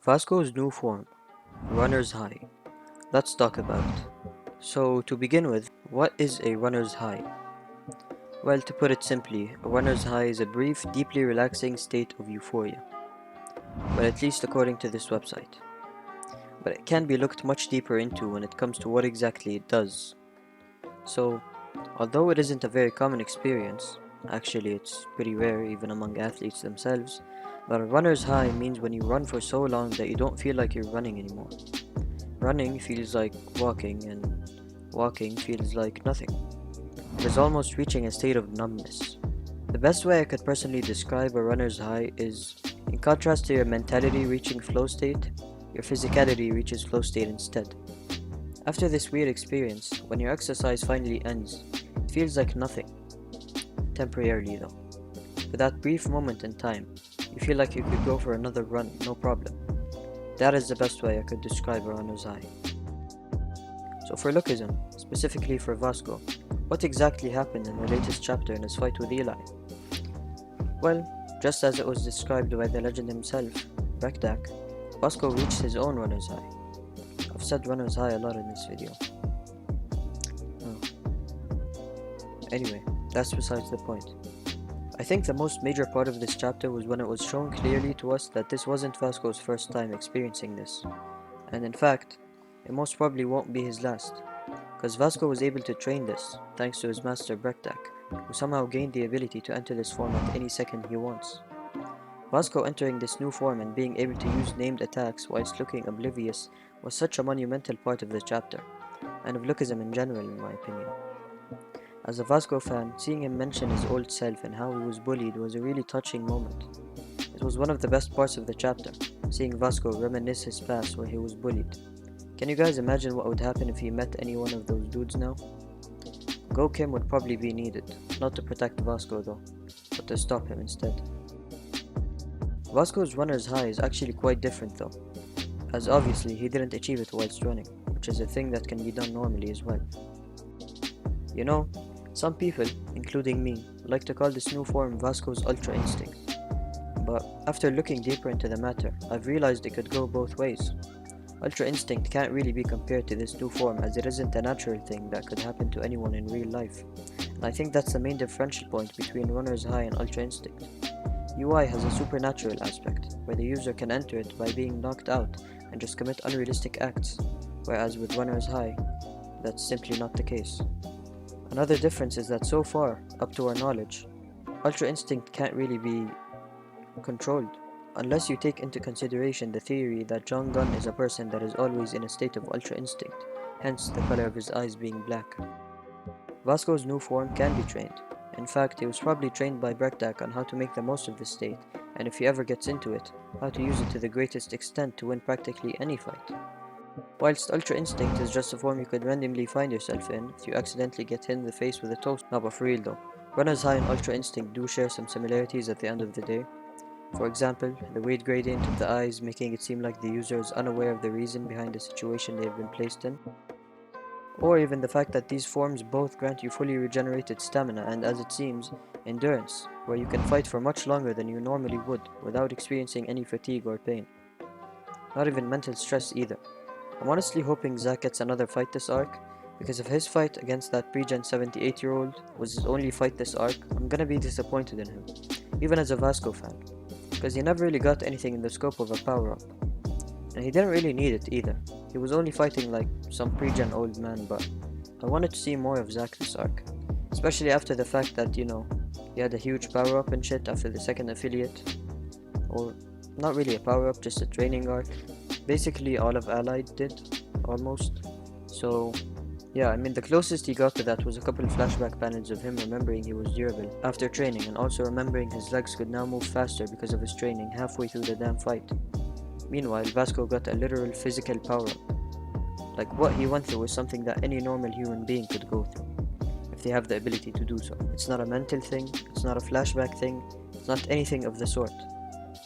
VASCO'S new form, runner's high. Let's talk about it. So, to begin with, what is a runner's high? Well, to put it simply, a runner's high is a brief, deeply relaxing state of euphoria. Well, at least according to this website. But it can be looked much deeper into when it comes to what exactly it does. So, although it isn't a very common experience, actually it's pretty rare even among athletes themselves, but a runner's high means when you run for so long that you don't feel like you're running anymore. Running feels like walking, and walking feels like nothing. It is almost reaching a state of numbness. The best way I could personally describe a runner's high is, in contrast to your mentality reaching flow state, your physicality reaches flow state instead. After this weird experience, when your exercise finally ends, it feels like nothing. Temporarily though. For that brief moment in time, you feel like you could go for another run, no problem. That is the best way I could describe a runner's high. So for Lookism, specifically for Vasco, what exactly happened in the latest chapter in his fight with Eli? Well, just as it was described by the legend himself, Brekdak, Vasco reached his own runner's high. I've said runner's high a lot in this video. Oh. Anyway, that's besides the point. I think the most major part of this chapter was when it was shown clearly to us that this wasn't Vasco's first time experiencing this, and in fact, it most probably won't be his last, because Vasco was able to train this thanks to his master Brektak, who somehow gained the ability to enter this form at any second he wants. Vasco entering this new form and being able to use named attacks whilst looking oblivious was such a monumental part of the chapter, and of Lookism in general in my opinion. As a Vasco fan, seeing him mention his old self and how he was bullied was a really touching moment. It was one of the best parts of the chapter, seeing Vasco reminisce his past where he was bullied. Can you guys imagine what would happen if he met any one of those dudes now? Go Kim would probably be needed, not to protect Vasco though, but to stop him instead. Vasco's runner's high is actually quite different though, as obviously he didn't achieve it whilst running, which is a thing that can be done normally as well. You know, some people, including me, like to call this new form Vasco's Ultra Instinct, but after looking deeper into the matter, I've realized it could go both ways. Ultra Instinct can't really be compared to this new form as it isn't a natural thing that could happen to anyone in real life, and I think that's the main differential point between Runner's High and Ultra Instinct. UI has a supernatural aspect, where the user can enter it by being knocked out and just commit unrealistic acts, whereas with Runner's High, that's simply not the case. Another difference is that so far, up to our knowledge, Ultra Instinct can't really be controlled, unless you take into consideration the theory that John Gunn is a person that is always in a state of Ultra Instinct, hence the color of his eyes being black. Vasco's new form can be trained. In fact, he was probably trained by Brekdak on how to make the most of this state, and if he ever gets into it, how to use it to the greatest extent to win practically any fight. Whilst Ultra Instinct is just a form you could randomly find yourself in if you accidentally get hit in the face with a toast. No, but for real though, Runner's High and Ultra Instinct do share some similarities at the end of the day. For example, the weight gradient of the eyes making it seem like the user is unaware of the reason behind the situation they have been placed in. Or even the fact that these forms both grant you fully regenerated stamina and, as it seems, endurance, where you can fight for much longer than you normally would without experiencing any fatigue or pain. Not even mental stress either. I'm honestly hoping Zack gets another fight this arc, because if his fight against that pre-gen 78-year-old was his only fight this arc, I'm gonna be disappointed in him, even as a Vasco fan, because he never really got anything in the scope of a power-up. And he didn't really need it either. He was only fighting like some pre-gen old man, but I wanted to see more of Zack this arc. Especially after the fact that, you know, he had a huge power-up and shit after the second affiliate. Or, not really a power-up, just a training arc. Basically all of Allied did, almost. So, yeah, I mean the closest he got to that was a couple of flashback panels of him remembering he was durable after training and also remembering his legs could now move faster because of his training halfway through the damn fight. Meanwhile, Vasco got a literal physical power-up. Like, what he went through was something that any normal human being could go through, if they have the ability to do so. It's not a mental thing, it's not a flashback thing, it's not anything of the sort.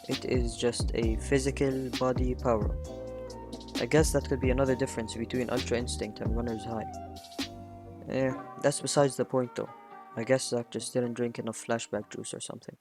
It is just a physical body power-up. I guess that could be another difference between Ultra Instinct and Runner's High. That's besides the point though. I guess Zack just didn't drink enough flashback juice or something.